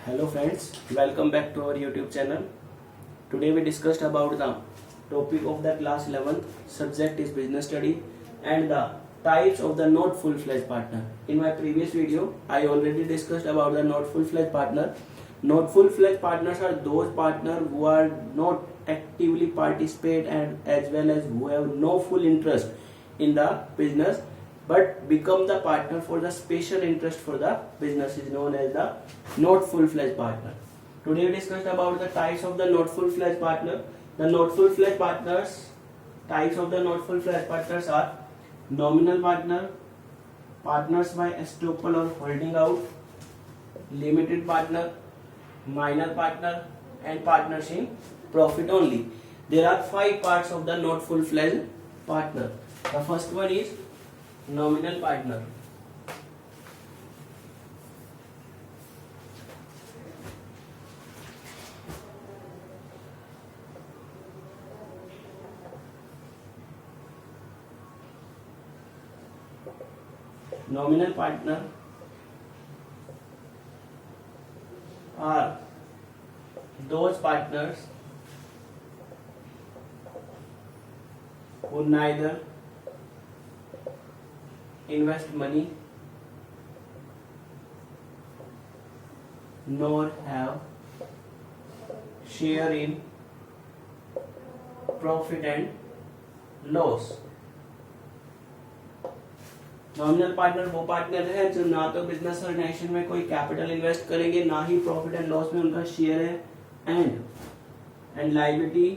Hello friends, welcome back to our YouTube channel. Today we discussed about the topic of the class 11th, subject is business study and the types of the not full-fledged partner. In my previous video, I already discussed about the not full-fledged partner. Not full-fledged partners are those partners who are not actively participate and as well as who have no full interest in the business but become the partner for the special interest for the business is known as the not full-fledged partner. Today we discussed about the types of the not full-fledged partner. The not full-fledged partners, types of the not full-fledged partners are nominal partner, partners by estoppel or holding out, limited partner, minor partner and partners in profit only. There are 5 parts of the not full-fledged partner. The first one is nominal partner. Nominal partner are those partners who neither invest money nor have share in profit and loss. Nominal partner वो partner है जो ना तो business organisation में कोई capital invest करेंगे, ना ही profit and loss में उनका शेयर है, and liability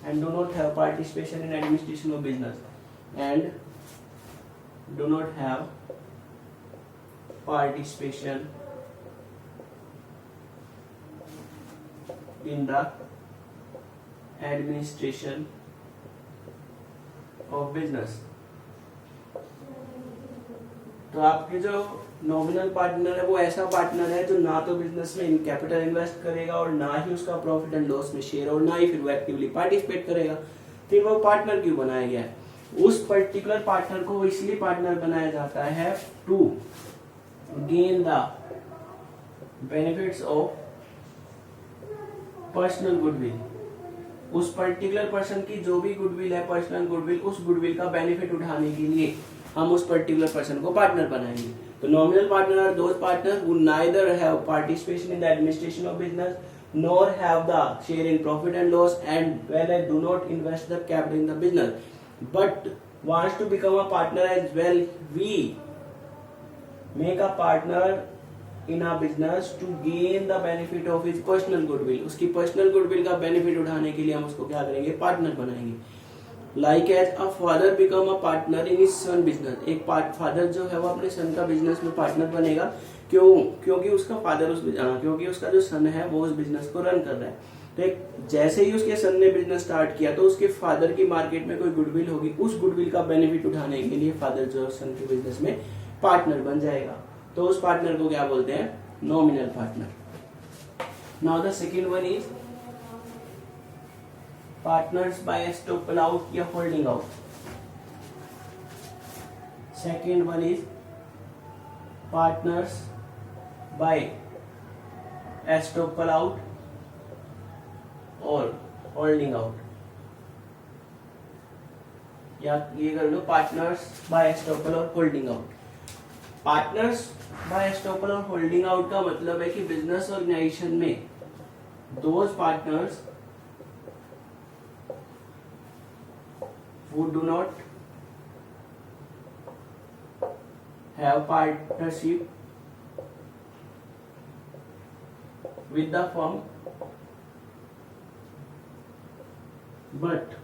and do not have participation in administration of business and do not have participation in the administration of business. तो आपके जो नॉमिनल पार्टनर है वो ऐसा पार्टनर है जो ना तो बिजनेस में कैपिटल इन्वेस्ट करेगा और ना ही उसका प्रॉफिट एंड लॉस में शेयर और ना ही फिर वो एक्टिवली पार्टिसिपेट करेगा। फिर वो पार्टनर क्यों बनाया गया है? उस पर्टिकुलर पार्टनर को इसलिए पार्टनर बनाया जाता है to gain the benefits of personal goodwill. उस पर्टिकुलर पर्सन की जो भी गुडविल है, पर्सनल गुडविल, उस गुडविल का बेनिफिट उठाने के लिए हम उस पर्टिकुलर पर्सन को पार्टनर बनाएंगे। तो nominal partner are those partner who neither have participation in the administration of business nor have the share in profit and loss and whether do not invest the capital in the business but wants to become a partner as well. We make a partner in a business to gain the benefit of his personal goodwill. उसकी personal goodwill का benefit उठाने के लिए हम उसको क्या करेंगे? Partner बनाएंगे. Like as a father become a partner in his son business. एक फादर जो है वो अपने सन का बिजनेस में पार्टनर बनेगा। क्योंकि उसका फादर क्योंकि उसका जो सन है वो उस बिजनेस को रन कर रहा है। तो जैसे ही उसके सन ने बिजनेस स्टार्ट किया तो उसके फादर की मार्केट में कोई गुडविल होगी, उस गुडविल का बेनिफिट उठाने के लिए फादर जो सन के बिजनेस में पार्टनर बन जाएगा। तो उस पार्टनर को क्या बोलते हैं? Nominal partner. Now the second one is partners by estoppel out या holding out. Second one is partners by estoppel out और होल्डिंग आउट, या ये कर लो पार्टनर्स बाय एस्टॉपल और holding out. Partners by estoppel और होल्डिंग आउट का मतलब है कि बिजनेस ऑर्गेनाइजेशन में those partners who do not have partnership with the firm but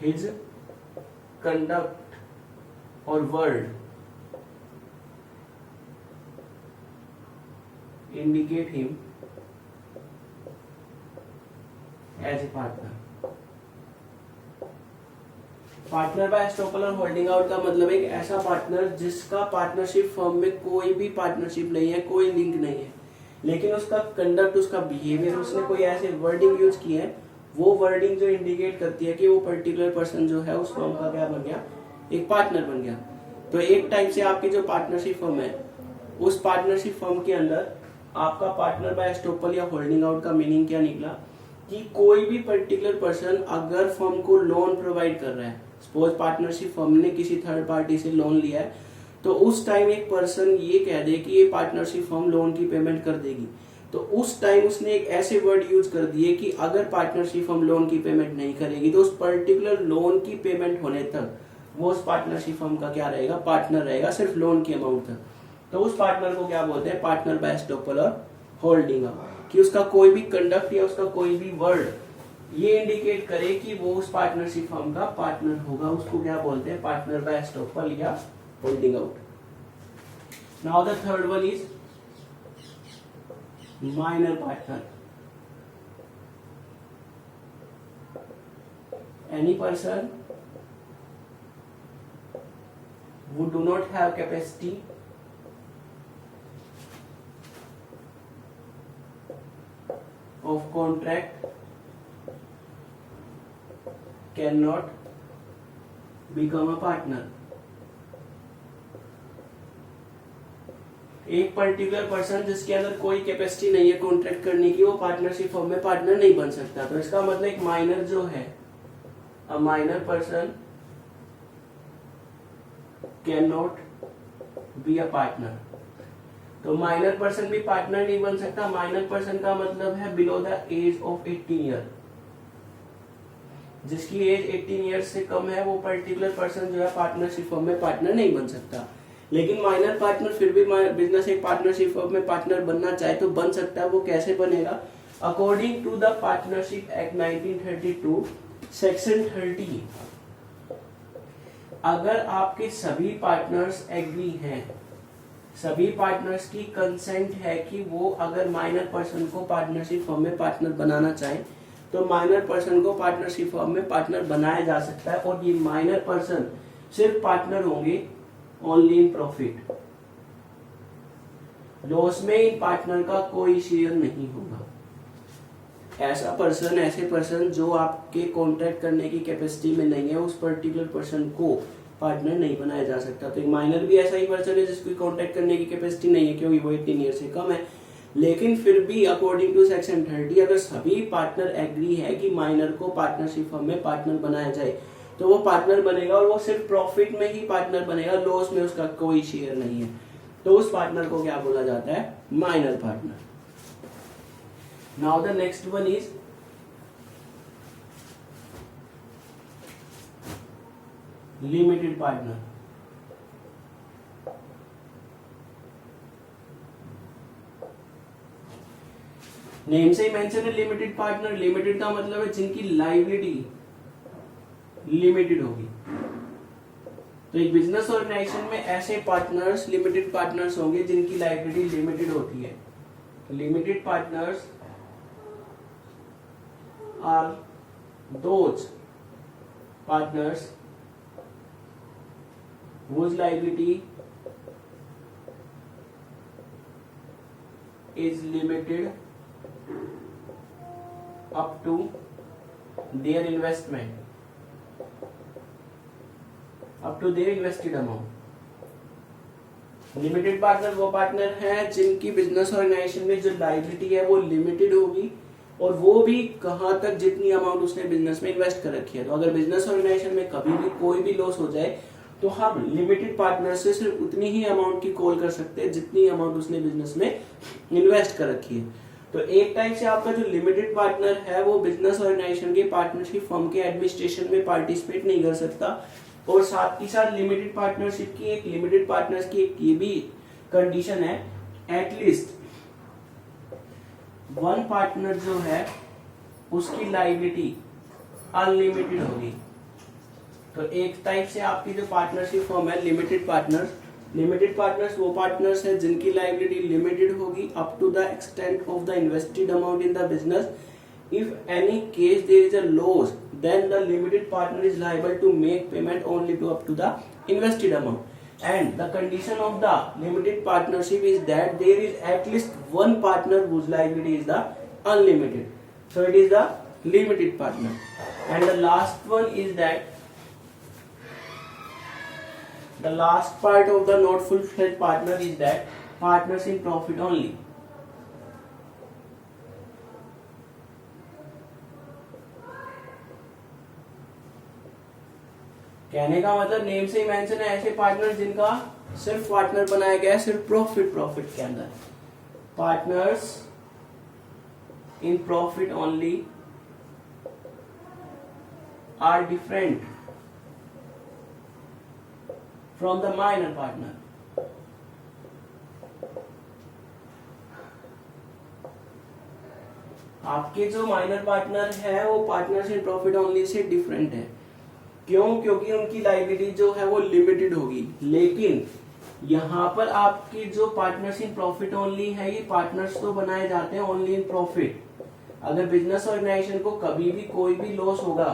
his conduct or word indicate him as a partner. Partner by estoppel और holding out का मतलब एक ऐसा पार्टनर जिसका पार्टनरशिप फर्म में कोई भी पार्टनरशिप नहीं है, कोई लिंक नहीं है, लेकिन उसका कंडक्ट, उसका बिहेवियर, उसने कोई ऐसे वर्डिंग यूज किए हैं, वो वर्डिंग जो इंडिकेट करती है कि वो पर्टिकुलर पर्सन जो है उस फर्म का क्या बन गया, एक पार्टनर बन गया। तो एक टाइप से आपकी जो पार्टनरशिप फर्म है, उस पार्टनरशिप फर्म के अंदर आपका पार्टनर बाय एस्टोपल या होल्डिंग आउट का मीनिंग क्या निकला कि कोई भी पर्टिकुलर पर्सन अगर फर्म को लोन प्रोवाइड कर रहा है, सपोज पार्टनरशिप फर्म ने किसी थर्ड पार्टी से लोन लिया है, तो उस टाइम एक पर्सन ये कह दे कि ये पार्टनरशिप फर्म लोन की पेमेंट कर देगी, तो उस टाइम उसने एक ऐसे वर्ड यूज कर दिए कि अगर पार्टनरशिप फर्म लोन की पेमेंट नहीं करेगी तो उस पर्टिकुलर लोन की पेमेंट होने तक वो उस पार्टनरशिप फर्म का क्या रहेगा, पार्टनर रहेगा, सिर्फ लोन की अमाउंट तक। तो उस पार्टनर को क्या बोलते हैं, पार्टनर बाय एस्टोपल और होल्डिंग आउट, कि उसका कोई भी कंडक्ट या उसका कोई भी वर्ड ये इंडिकेट करे कि वो उस पार्टनरशिप फर्म का पार्टनर होगा, उसको क्या बोलते हैं, पार्टनर बाय एस्टोपल या holding out. Now the third one is minor partner. Any person who do not have capacity of contract cannot become a partner। एक पर्टिकुलर पर्सन जिसके अंदर कोई कैपेसिटी नहीं है कॉन्ट्रैक्ट करने की, वो पार्टनरशिप फर्म में पार्टनर नहीं बन सकता। तो इसका मतलब एक माइनर जो है, a minor person can not be a partner. तो माइनर पर्सन भी पार्टनर नहीं बन सकता। माइनर पर्सन का मतलब है below the age of 18 year, जिसकी एज 18 ईयर्स से कम है वो पर्टिकुलर पर्सन जो है पार्टनरशिप फर्म में पार्टनर नहीं बन सकता। लेकिन माइनर पार्टनर फिर भी बिजनेस एक पार्टनरशिप फर्म में पार्टनर बनना चाहे तो बन सकता है। वो कैसे बनेगा, according to the partnership act 1932 section 30, अगर आपके सभी पार्टनर्स एग्री हैं, सभी पार्टनर्स की कंसेंट है कि वो अगर माइनर पर्सन को पार्टनरशिप फर्म में पार्टनर बनाना चाहे तो माइनर पर्सन को पार्टनरशिप फर्म में पार्टनर बनाया जा सकता है। और ये माइनर पर्सन सिर्फ पार्टनर होंगे ओनली इन प्रॉफिट, लॉस में इन पार्टनर का कोई शेयर नहीं होगा। ऐसा पर्सन, ऐसे पर्सन जो आपके कॉन्ट्रैक्ट करने की कैपेसिटी में नहीं है, उस पर्टिकुलर पर्सन को पार्टनर नहीं बनाया जा सकता। तो एक माइनर भी ऐसा ही पर्सन है जिसकी कॉन्ट्रैक्ट करने की कैपेसिटी नहीं है क्योंकि वो 18 ईयर से कम है, लेकिन फिर भी अकॉर्डिंग टू सेक्शन 30 अगर सभी पार्टनर एग्री है कि माइनर को पार्टनरशिप फर्म में पार्टनर बनाया जाए तो वो पार्टनर बनेगा, और वो सिर्फ प्रॉफिट में ही पार्टनर बनेगा, लॉस में उसका कोई शेयर नहीं है। तो उस पार्टनर को क्या बोला जाता है, minor partner. Now the next one is limited partner. Name से ही मेंशन है लिमिटेड पार्टनर। लिमिटेड का मतलब है जिनकी लायबिलिटी लिमिटेड होगी। तो एक बिजनेस ऑर्गेनाइजेशन में ऐसे पार्टनर्स लिमिटेड पार्टनर्स होंगे जिनकी लायबिलिटी लिमिटेड होती है। Limited partners are those partners whose liability is limited up to their investment, up to their invested amount। Limited partner वो पार्टनर है जिनकी बिजनेस ऑर्गेनाइजेशन में जो लायबिलिटी है वो लिमिटेड होगी, और वो भी कहाँ तक, जितनी अमाउंट उसने बिजनेस में इन्वेस्ट कर रखी है। तो अगर बिजनेस ऑर्गेनाइजेशन में कभी भी कोई भी लॉस हो जाए तो हम लिमिटेड पार्टनर से सिर्फ उतनी ही अमाउंट की कॉल कर सकते हैं जितनी अमाउंट उसने बिजनेस में इन्वेस्ट कर रखी है। तो एक टाइप से आपका जो लिमिटेड पार्टनर है वो बिजनेस ऑर्गेनाइजेशन के पार्टनरशिप फर्म के एडमिनिस्ट्रेशन में पार्टिसिपेट नहीं कर सकता, और साथ ही साथ लिमिटेड पार्टनरशिप की एक लिमिटेड पार्टनर्स की एक ये भी कंडीशन है, एटलीस्ट वन पार्टनर जो है उसकी लायबिलिटी अनलिमिटेड होगी। तो एक टाइप से आपकी जो पार्टनरशिप फर्म है लिमिटेड पार्टनर्स वो पार्टनर्स है जिनकी लायबिलिटी लिमिटेड होगी up to the extent of the invested amount in the business. If any case there is a loss then the limited partner is liable to make payment only to up to the invested amount. And the condition of the limited partnership is that there is at least one partner whose liability is the unlimited, so it is the limited partner। And the last one is that the last part of the not full-fledged partner is that partners in profit only. कहने का मतलब name से ही mention है, ऐसे partner जिनका सिर्फ partner बनाया गया है सिर्फ प्रॉफिट के अंदर. Partners in profit only are different from the minor partner. आपके जो माइनर पार्टनर है वो पार्टनर्स इन प्रॉफिट ओनली से डिफरेंट है. क्यों? क्योंकि उनकी लायबिलिटी जो है वो लिमिटेड होगी. लेकिन यहाँ पर आपकी जो पार्टनर्स इन प्रॉफिट ओनली है, ये पार्टनर्स तो बनाए जाते हैं ओनली इन प्रॉफिट. अगर बिजनेस ऑर्गेनाइजेशन को कभी भी कोई भी लॉस होगा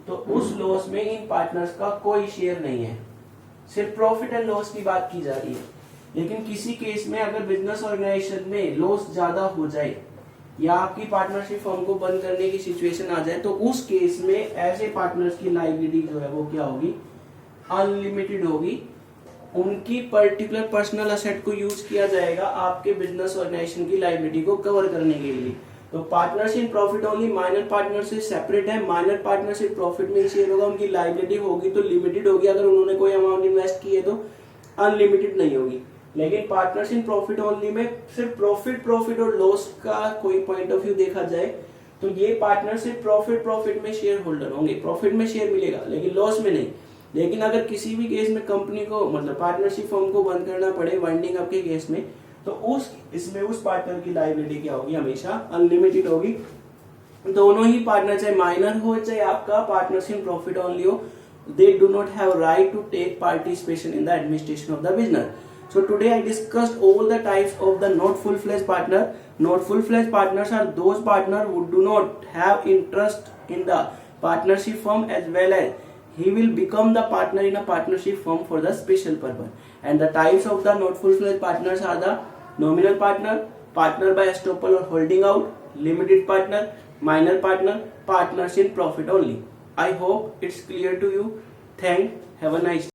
तो उस लॉस में इन पार्टनर्स का कोई शेयर नहीं है, सिर्फ प्रॉफिट एंड लॉस की बात की जा रही है. लेकिन किसी केस में अगर बिजनेस ऑर्गेनाइजेशन में लॉस ज्यादा हो जाए या आपकी पार्टनरशिप फर्म को बंद करने की सिचुएशन आ जाए तो उस केस में ऐसे पार्टनर्स की लायबिलिटी जो है वो क्या होगी? अनलिमिटेड होगी. उनकी पर्टिकुलर पर्सनल असेट को यूज किया जाएगा आपके बिजनेस ऑर्गेनाइजेशन की लायबिलिटी को कवर करने के लिए. तो partners in profit only minor partner से सेपरेट है. माइनर पार्टनरशिप प्रॉफिट में शेयर होगा, उनकी लायबिलिटी होगी तो लिमिटेड होगी. अगर उन्होंने कोई अमाउंट इन्वेस्ट की है तो अनलिमिटेड नहीं होगी. लेकिन पार्टनर्स इन प्रॉफिट ओनली में सिर्फ प्रॉफिट और लॉस का कोई पॉइंट ऑफ व्यू देखा जाए तो ये पार्टनरशिप प्रॉफिट में शेयर होल्डर होंगे, प्रॉफिट में शेयर मिलेगा लेकिन लॉस में नहीं. लेकिन अगर किसी भी केस में कंपनी को मतलब पार्टनरशिप फर्म को बंद करना पड़े वाइंडिंग अप के केस में तो उस पार्टनर की लायबिलिटी क्या होगी? हमेशा अनलिमिटेड होगी. दोनों ही पार्टनर चाहे माइनर हो चाहे आपका पार्टनरशिप इन प्रॉफिट ओनली हो, they do not have right to take participation in the administration of the business. So today I discussed all the types of the not full-fledged partner. Not full-fledged partners are those partners who do not have interest in the partnership firm as well as he will become the partner in a partnership firm for the special purpose. And the types of the not full-fledged partners are the nominal partner, partner by estoppel or holding out, limited partner, minor partner, partners in profit only. I hope it's clear to you. Have a nice day.